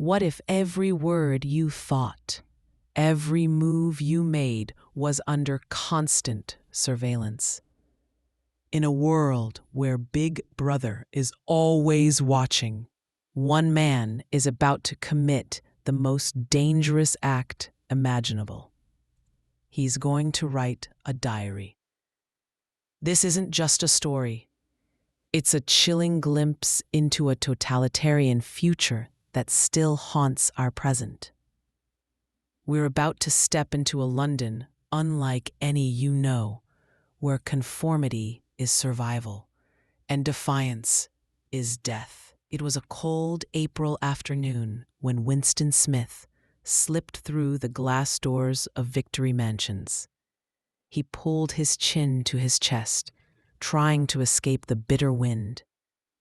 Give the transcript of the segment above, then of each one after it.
What if every word you thought, every move you made was under constant surveillance? In a world where Big Brother is always watching, one man is about to commit the most dangerous act imaginable. He's going to write a diary. This isn't just a story. It's a chilling glimpse into a totalitarian future that still haunts our present. We're about to step into a London unlike any you know, where conformity is survival and defiance is death. It was a cold April afternoon when Winston Smith slipped through the glass doors of Victory Mansions. He pulled his chin to his chest, trying to escape the bitter wind,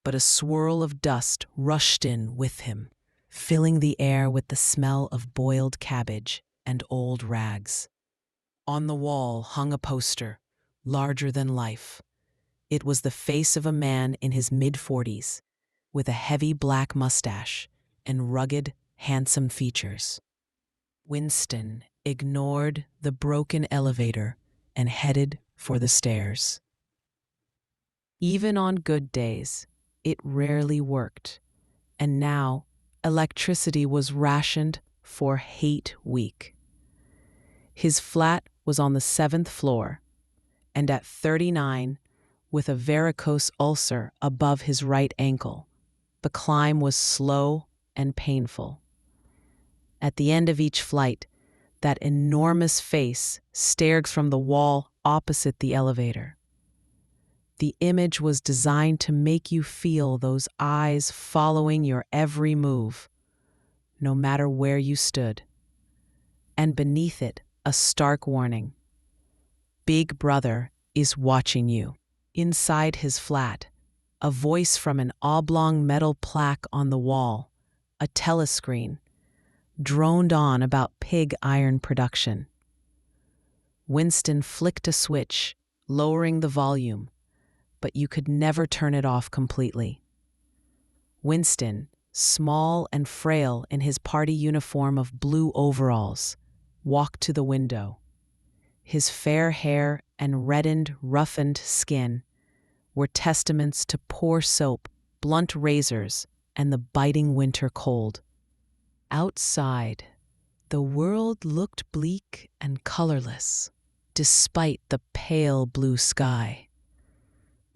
but a swirl of dust rushed in with him, filling the air with the smell of boiled cabbage and old rags. On the wall hung a poster, larger than life. It was the face of a man in his mid-40s, with a heavy black mustache and rugged, handsome features. Winston ignored the broken elevator and headed for the stairs. Even on good days, it rarely worked, and now electricity was rationed for Hate Week. His flat was on the 7th floor, and at 39, with a varicose ulcer above his right ankle, the climb was slow and painful. At the end of each flight, that enormous face stared from the wall opposite the elevator. The image was designed to make you feel those eyes following your every move, no matter where you stood. And beneath it, a stark warning. Big Brother is watching you. Inside his flat, a voice from an oblong metal plaque on the wall, a telescreen, droned on about pig iron production. Winston flicked a switch, lowering the volume, but you could never turn it off completely. Winston, small and frail in his party uniform of blue overalls, walked to the window. His fair hair and reddened, roughened skin were testaments to poor soap, blunt razors, and the biting winter cold. Outside, the world looked bleak and colorless, despite the pale blue sky.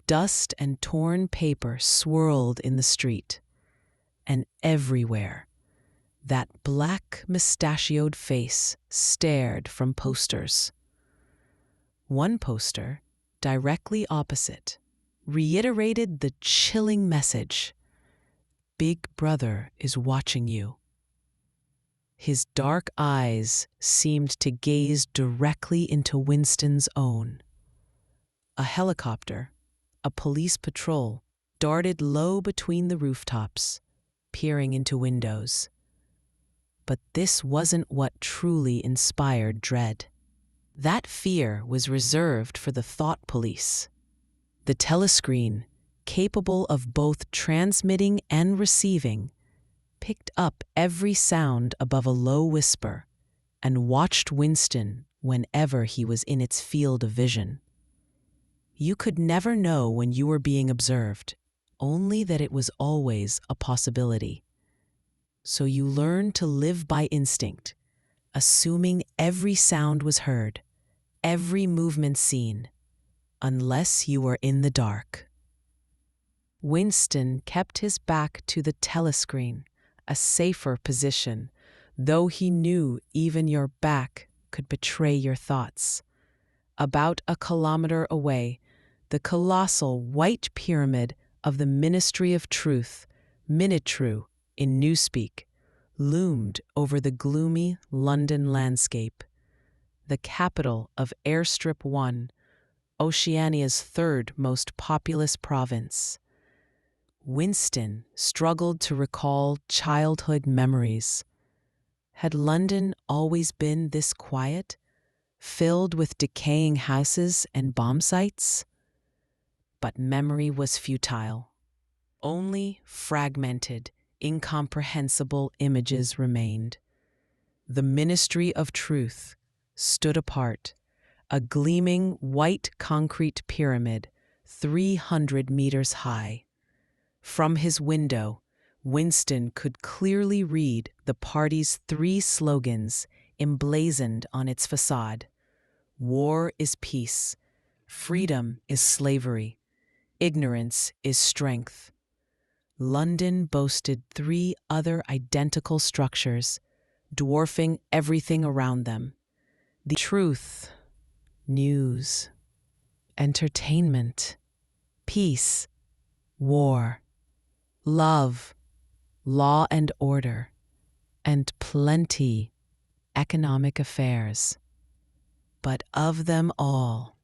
Dust and torn paper swirled in the street, and everywhere, that black mustachioed face stared from posters. One poster, directly opposite, reiterated the chilling message, "Big Brother is watching you." His dark eyes seemed to gaze directly into Winston's own. A helicopter, a police patrol, darted low between the rooftops, peering into windows. But this wasn't what truly inspired dread. That fear was reserved for the thought police. The telescreen, capable of both transmitting and receiving, picked up every sound above a low whisper and watched Winston whenever he was in its field of vision. You could never know when you were being observed, only that it was always a possibility. So you learned to live by instinct, assuming every sound was heard, every movement seen, unless you were in the dark. Winston kept his back to the telescreen, a safer position, though he knew even your back could betray your thoughts. About a kilometer away, the colossal white pyramid of the Ministry of Truth, Minitru in Newspeak, loomed over the gloomy London landscape, the capital of Airstrip 1, Oceania's third most populous province. Winston struggled to recall childhood memories. Had London always been this quiet, filled with decaying houses and bomb sites? But memory was futile. Only fragmented, incomprehensible images remained. The Ministry of Truth stood apart, a gleaming white concrete pyramid 300 meters high. From his window, Winston could clearly read the party's 3 slogans emblazoned on its facade. War is peace, freedom is slavery, ignorance is strength. London boasted 3 other identical structures, dwarfing everything around them. The truth, news, entertainment, peace, war, love, law and order, and plenty economic affairs. But of them all,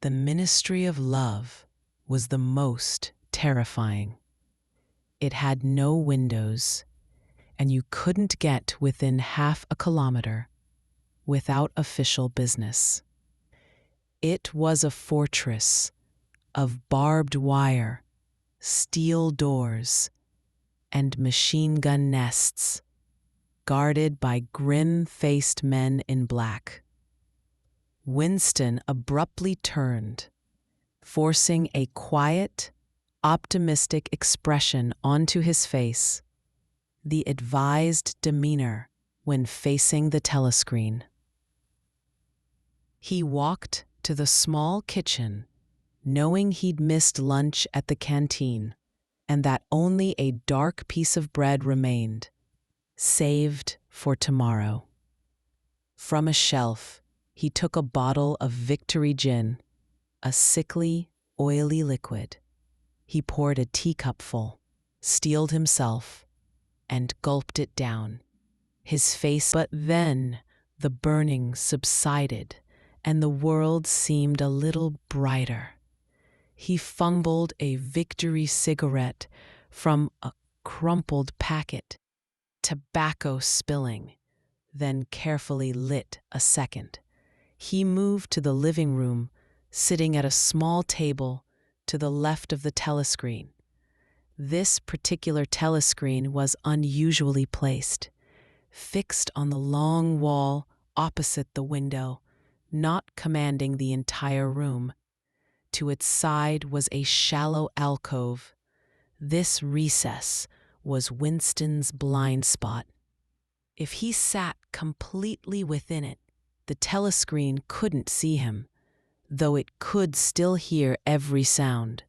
the Ministry of Love was the most terrifying. It had no windows, and you couldn't get within half a kilometer without official business. It was a fortress of barbed wire, steel doors, and machine gun nests, guarded by grim-faced men in black. Winston abruptly turned, forcing a quiet, optimistic expression onto his face, the advised demeanor when facing the telescreen. He walked to the small kitchen, knowing he'd missed lunch at the canteen, and that only a dark piece of bread remained, saved for tomorrow. From a shelf, he took a bottle of Victory Gin, a sickly, oily liquid. He poured a teacupful, steeled himself, and gulped it down. His face, but then the burning subsided, and the world seemed a little brighter. He fumbled a Victory cigarette from a crumpled packet, tobacco spilling, then carefully lit a second. He moved to the living room, sitting at a small table to the left of the telescreen. This particular telescreen was unusually placed, fixed on the long wall opposite the window, not commanding the entire room. To its side was a shallow alcove. This recess was Winston's blind spot. If he sat completely within it, the telescreen couldn't see him, though it could still hear every sound.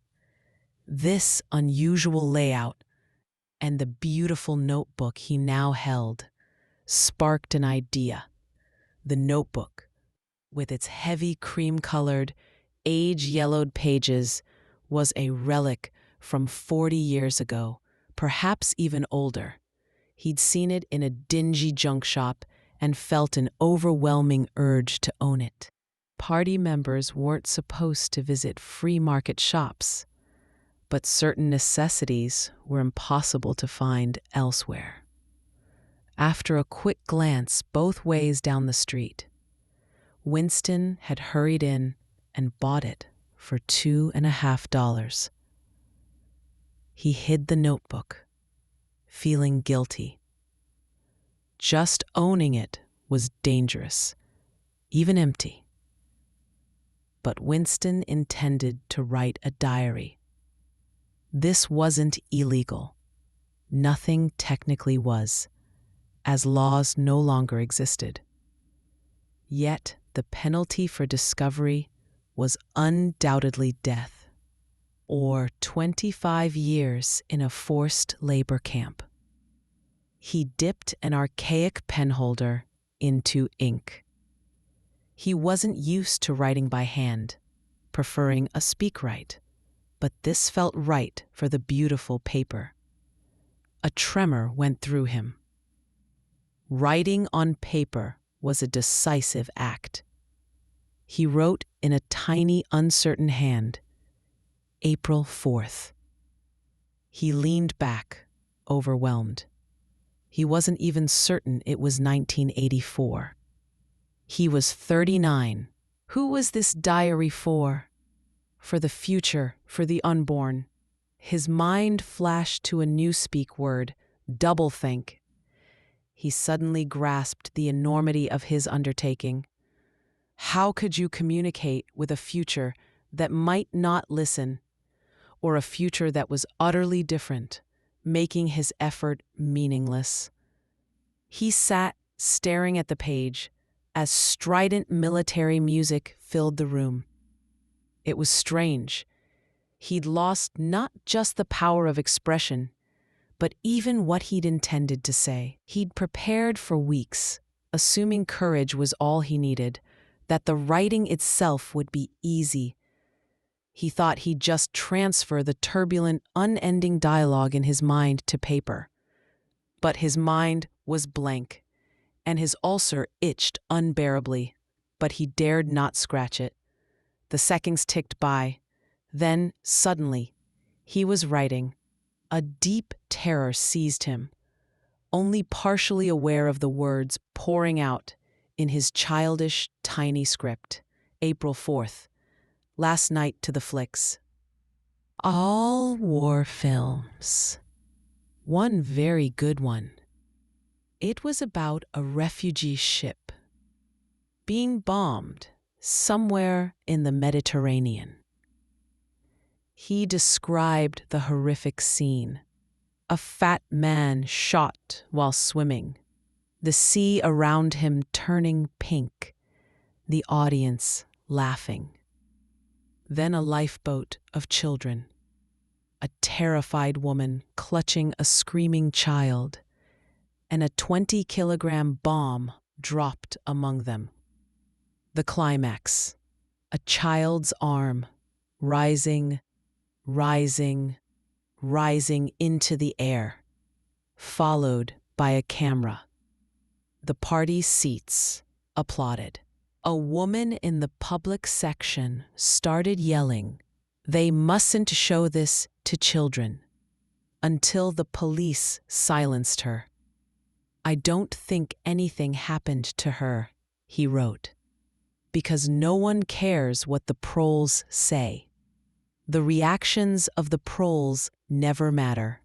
This unusual layout and the beautiful notebook he now held sparked an idea. The notebook, with its heavy cream-colored, age-yellowed pages, was a relic from 40 years ago, perhaps even older. He'd seen it in a dingy junk shop and felt an overwhelming urge to own it. Party members weren't supposed to visit free market shops, but certain necessities were impossible to find elsewhere. After a quick glance both ways down the street, Winston had hurried in and bought it for $2.50. He hid the notebook, feeling guilty. Just owning it was dangerous, even empty. But Winston intended to write a diary. This wasn't illegal. Nothing technically was, as laws no longer existed. Yet the penalty for discovery was undoubtedly death, or 25 years in a forced labor camp. He dipped an archaic penholder into ink. He wasn't used to writing by hand, preferring a speakwrite, but this felt right for the beautiful paper. A tremor went through him. Writing on paper was a decisive act. He wrote in a tiny, uncertain hand, April 4th. He leaned back, overwhelmed. He wasn't even certain it was 1984. He was 39. Who was this diary for? For the future, for the unborn. His mind flashed to a newspeak word, doublethink. He suddenly grasped the enormity of his undertaking. How could you communicate with a future that might not listen, or a future that was utterly different, making his effort meaningless? He sat staring at the page as strident military music filled the room. It was strange. He'd lost not just the power of expression, but even what he'd intended to say. He'd prepared for weeks, assuming courage was all he needed, that the writing itself would be easy. He thought he'd just transfer the turbulent, unending dialogue in his mind to paper. But his mind was blank, and his ulcer itched unbearably, but he dared not scratch it. The seconds ticked by. Then, suddenly, he was writing. A deep terror seized him, only partially aware of the words pouring out in his childish, tiny script. April 4th. Last night to the flicks. All war films. One very good one. It was about a refugee ship being bombed somewhere in the Mediterranean. He described the horrific scene. A fat man shot while swimming, the sea around him turning pink, the audience laughing. Then a lifeboat of children, a terrified woman clutching a screaming child, and a 20-kilogram bomb dropped among them. The climax, a child's arm rising, rising, rising into the air, followed by a camera. The party seats applauded. A woman in the public section started yelling, "They mustn't show this to children," until the police silenced her. "I don't think anything happened to her," he wrote, "because no one cares what the proles say. The reactions of the proles never matter."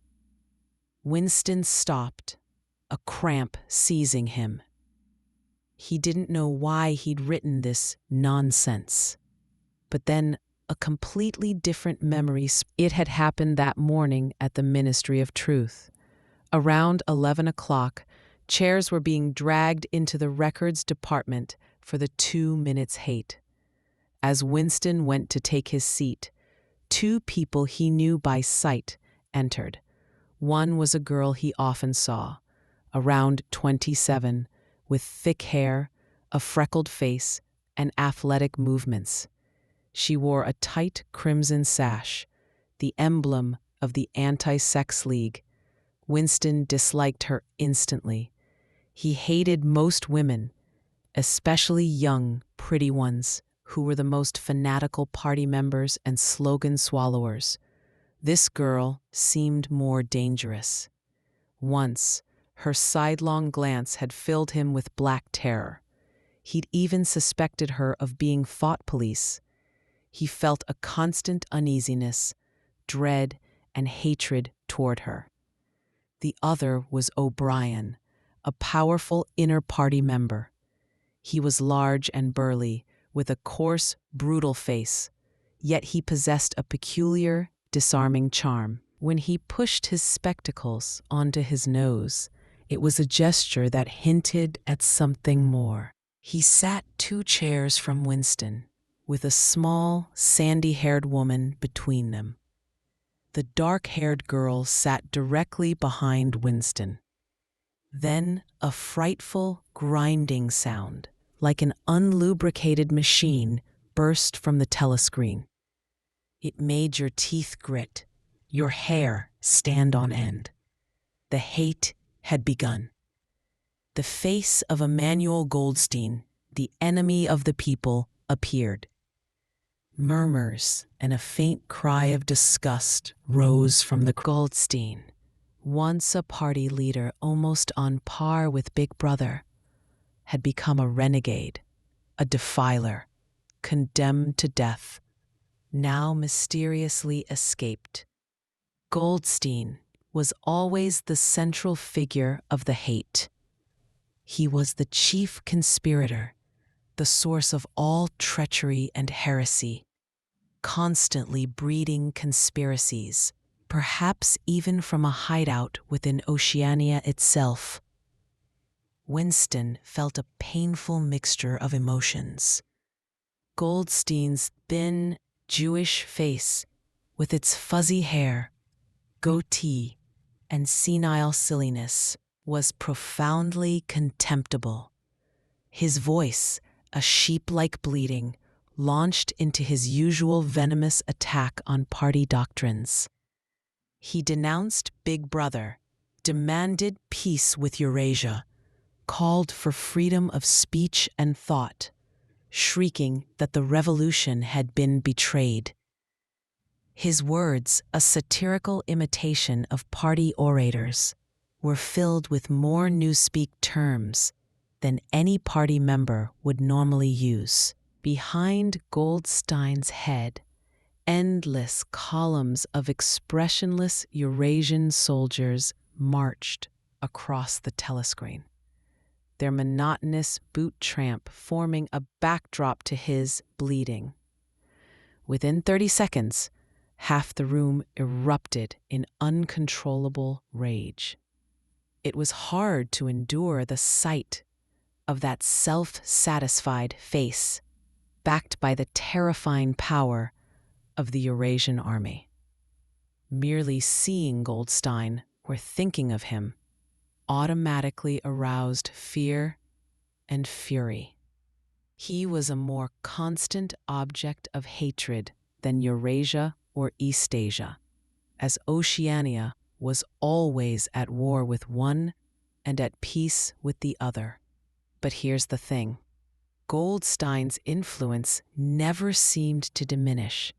Winston stopped, a cramp seizing him. He didn't know why he'd written this nonsense. But then a completely different memory. It had happened that morning at the Ministry of Truth. Around 11 o'clock, chairs were being dragged into the records department for the 2 minutes hate. As Winston went to take his seat, 2 people he knew by sight entered. One was a girl he often saw, around 27, with thick hair, a freckled face, and athletic movements. She wore a tight crimson sash, the emblem of the Anti-Sex League. Winston disliked her instantly. He hated most women, especially young, pretty ones, who were the most fanatical party members and slogan swallowers. This girl seemed more dangerous. Once, her sidelong glance had filled him with black terror. He'd even suspected her of being thought police. He felt a constant uneasiness, dread, and hatred toward her. The other was O'Brien, a powerful inner-party member. He was large and burly, with a coarse, brutal face, yet he possessed a peculiar, disarming charm. When he pushed his spectacles onto his nose, it was a gesture that hinted at something more. He sat 2 chairs from Winston, with a small, sandy-haired woman between them. The dark-haired girl sat directly behind Winston. Then a frightful, grinding sound, like an unlubricated machine, burst from the telescreen. It made your teeth grit, your hair stand on end. The hate had begun. The face of Emanuel Goldstein, the enemy of the people, appeared. Murmurs and a faint cry of disgust rose from the Goldstein, once a party leader almost on par with Big Brother, had become a renegade, a defiler, condemned to death, now mysteriously escaped. Goldstein was always the central figure of the hate. He was the chief conspirator, the source of all treachery and heresy, constantly breeding conspiracies, perhaps even from a hideout within Oceania itself. Winston felt a painful mixture of emotions. Goldstein's thin, Jewish face, with its fuzzy hair, goatee, and senile silliness, was profoundly contemptible. His voice, a sheep-like bleating, launched into his usual venomous attack on party doctrines. He denounced Big Brother, demanded peace with Eurasia, called for freedom of speech and thought, shrieking that the revolution had been betrayed. His words, a satirical imitation of party orators, were filled with more newspeak terms than any party member would normally use. Behind Goldstein's head, endless columns of expressionless Eurasian soldiers marched across the telescreen, their monotonous boot tramp forming a backdrop to his bleeding. Within 30 seconds, half the room erupted in uncontrollable rage. It was hard to endure the sight of that self-satisfied face, backed by the terrifying power of the Eurasian army. Merely seeing Goldstein or thinking of him automatically aroused fear and fury. He was a more constant object of hatred than Eurasia or Eastasia, as Oceania was always at war with one and at peace with the other. But here's the thing. Goldstein's influence never seemed to diminish.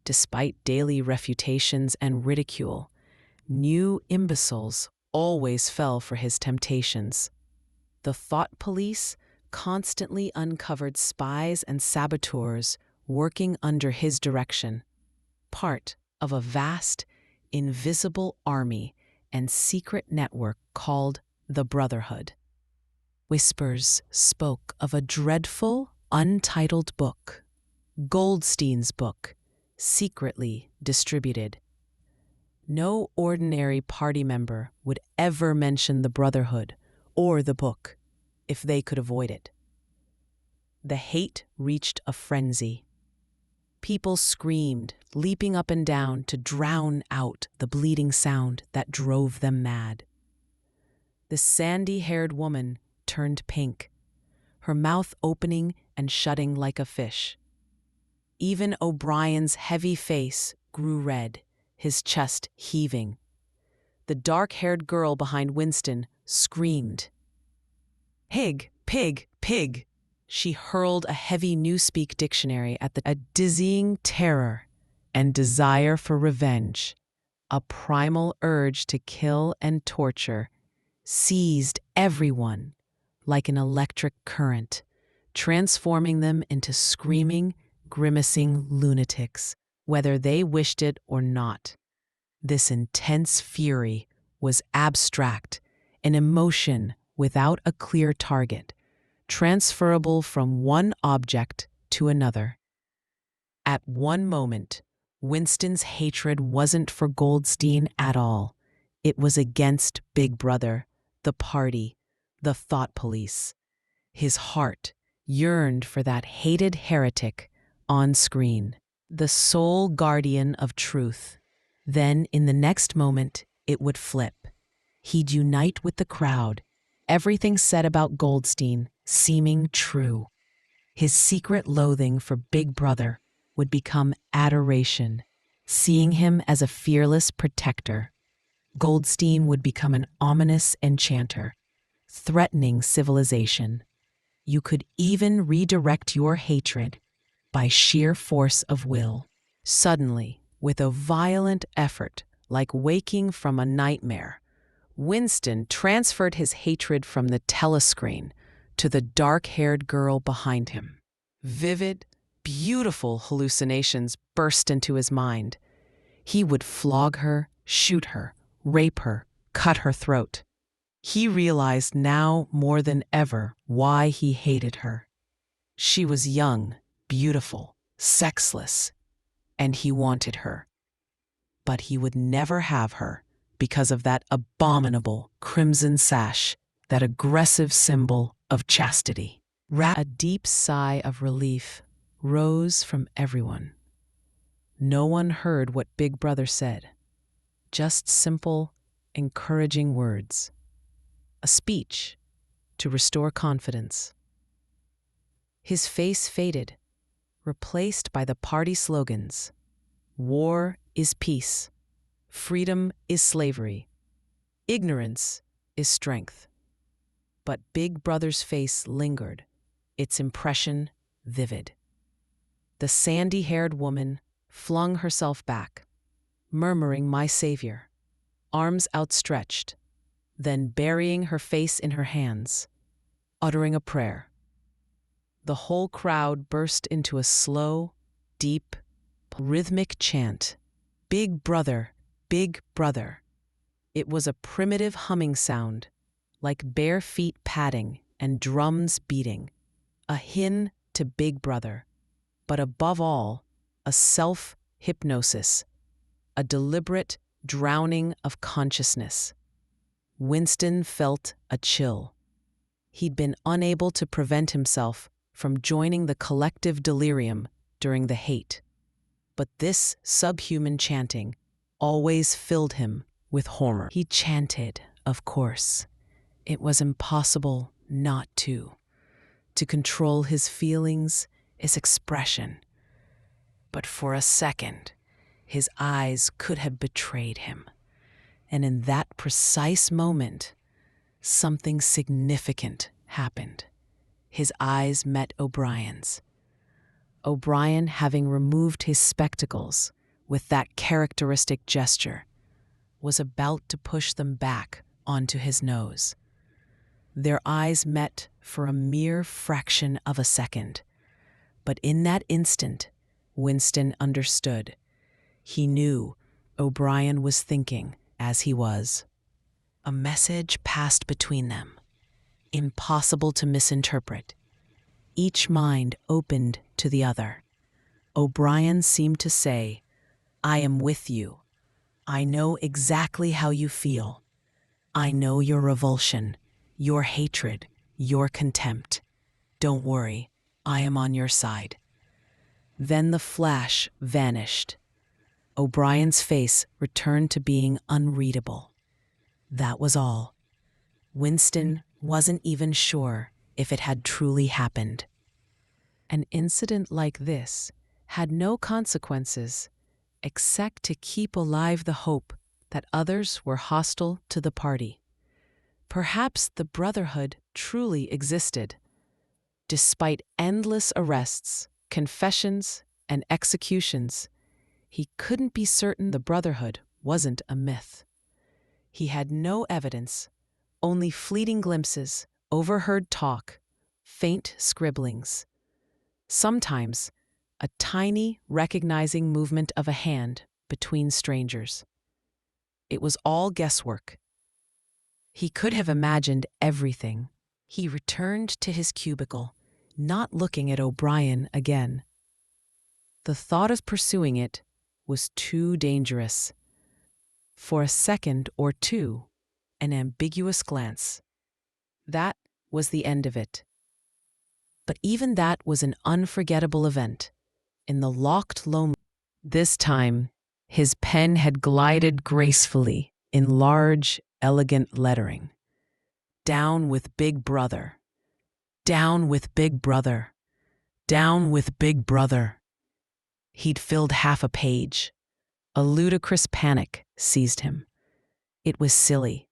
Despite daily refutations and ridicule, new imbeciles always fell for his temptations. The thought police constantly uncovered spies and saboteurs working under his direction, part of a vast, invisible army and secret network called the Brotherhood. Whispers spoke of a dreadful, untitled book, Goldstein's book, secretly distributed. No ordinary party member would ever mention the Brotherhood or the book if they could avoid it. The hate reached a frenzy. People screamed, leaping up and down to drown out the bleeding sound that drove them mad. The sandy-haired woman turned pink, her mouth opening and shutting like a fish. Even O'Brien's heavy face grew red, his chest heaving. The dark-haired girl behind Winston screamed. "Pig, pig, pig!" She hurled a heavy Newspeak dictionary at a dizzying terror and desire for revenge, a primal urge to kill and torture, seized everyone like an electric current, transforming them into screaming, grimacing lunatics, whether they wished it or not. This intense fury was abstract, an emotion without a clear target, transferable from one object to another. At one moment, Winston's hatred wasn't for Goldstein at all. It was against Big Brother, the party, the thought police. His heart yearned for that hated heretic on screen, the sole guardian of truth. Then, in the next moment, it would flip. He'd unite with the crowd, everything said about Goldstein seeming true. His secret loathing for Big Brother would become adoration, seeing him as a fearless protector. Goldstein would become an ominous enchanter, threatening civilization. You could even redirect your hatred by sheer force of will. Suddenly, with a violent effort, like waking from a nightmare, Winston transferred his hatred from the telescreen to the dark-haired girl behind him. Vivid, beautiful hallucinations burst into his mind. He would flog her, shoot her, rape her, cut her throat. He realized now more than ever why he hated her. She was young, beautiful, sexless, and he wanted her. But he would never have her because of that abominable crimson sash, that aggressive symbol of chastity. A deep sigh of relief rose from everyone. No one heard what Big Brother said. Just simple, encouraging words. A speech to restore confidence. His face faded, replaced by the party slogans. War is peace. Freedom is slavery. Ignorance is strength. But Big Brother's face lingered, its impression vivid. The sandy-haired woman flung herself back, murmuring, "My savior," arms outstretched, then burying her face in her hands, uttering a prayer. The whole crowd burst into a slow, deep, rhythmic chant. Big Brother, Big Brother. It was a primitive humming sound, like bare feet padding and drums beating. A hymn to Big Brother, but above all, a self-hypnosis, a deliberate drowning of consciousness. Winston felt a chill. He'd been unable to prevent himself from joining the collective delirium during the hate. But this subhuman chanting always filled him with horror. He chanted, of course. It was impossible not to. To control his feelings, his expression. But for a second, his eyes could have betrayed him. And in that precise moment, something significant happened. His eyes met O'Brien's. O'Brien, having removed his spectacles with that characteristic gesture, was about to push them back onto his nose. Their eyes met for a mere fraction of a second. But in that instant, Winston understood. He knew O'Brien was thinking as he was. A message passed between them, impossible to misinterpret. Each mind opened to the other. O'Brien seemed to say, "I am with you. I know exactly how you feel. I know your revulsion, your hatred, your contempt. Don't worry, I am on your side." Then the flash vanished. O'Brien's face returned to being unreadable. That was all. Winston wasn't even sure if it had truly happened. An incident like this had no consequences except to keep alive the hope that others were hostile to the party. Perhaps the Brotherhood truly existed. Despite endless arrests, confessions, and executions, he couldn't be certain the Brotherhood wasn't a myth. He had no evidence, only fleeting glimpses, overheard talk, faint scribblings. Sometimes, a tiny, recognizing movement of a hand between strangers. It was all guesswork. He could have imagined everything. He returned to his cubicle, not looking at O'Brien again. The thought of pursuing it was too dangerous. For a second or two, an ambiguous glance. That was the end of it. But even that was an unforgettable event. In the locked loneliness, this time, his pen had glided gracefully in large, elegant lettering. Down with Big Brother. Down with Big Brother. Down with Big Brother. He'd filled half a page. A ludicrous panic seized him. It was silly.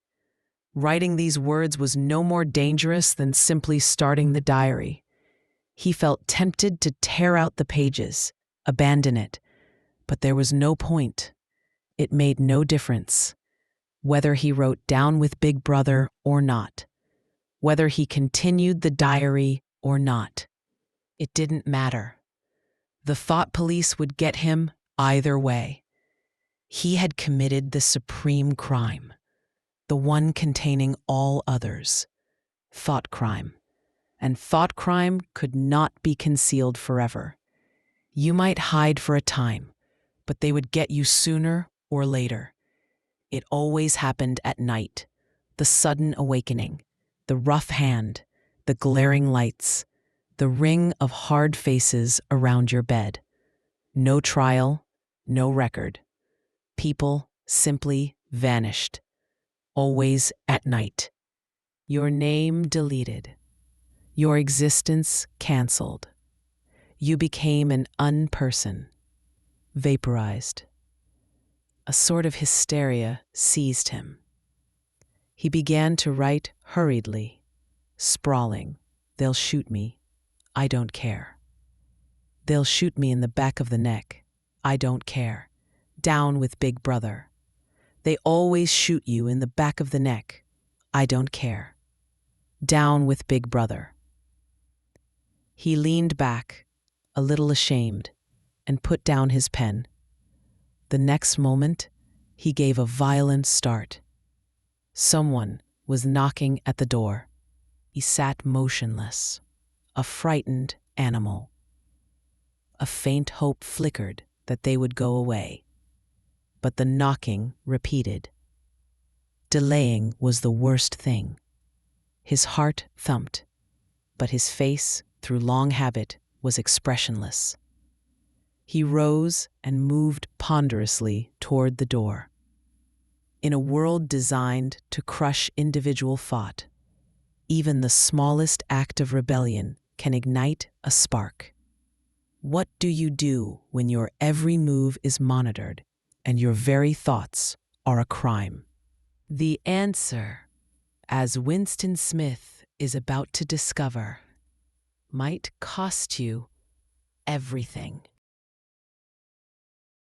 Writing these words was no more dangerous than simply starting the diary. He felt tempted to tear out the pages, abandon it, but there was no point. It made no difference. Whether he wrote down with Big Brother or not, whether he continued the diary or not, it didn't matter. The thought police would get him either way. He had committed the supreme crime, the one containing all others, thought crime. And thought crime could not be concealed forever. You might hide for a time, but they would get you sooner or later. It always happened at night. The sudden awakening, the rough hand, the glaring lights, the ring of hard faces around your bed. No trial, no record. People simply vanished, always at night. Your name deleted. Your existence canceled. You became an unperson, vaporized. A sort of hysteria seized him. He began to write hurriedly, sprawling. They'll shoot me. I don't care. They'll shoot me in the back of the neck. I don't care. Down with Big Brother. They always shoot you in the back of the neck. I don't care. Down with Big Brother. He leaned back, a little ashamed, and put down his pen. The next moment, he gave a violent start. Someone was knocking at the door. He sat motionless, a frightened animal. A faint hope flickered that they would go away. But the knocking repeated. Delaying was the worst thing. His heart thumped, but his face, through long habit, was expressionless. He rose and moved ponderously toward the door. In a world designed to crush individual thought, even the smallest act of rebellion can ignite a spark. What do you do when your every move is monitored and your very thoughts are a crime? The answer, as Winston Smith is about to discover, might cost you everything.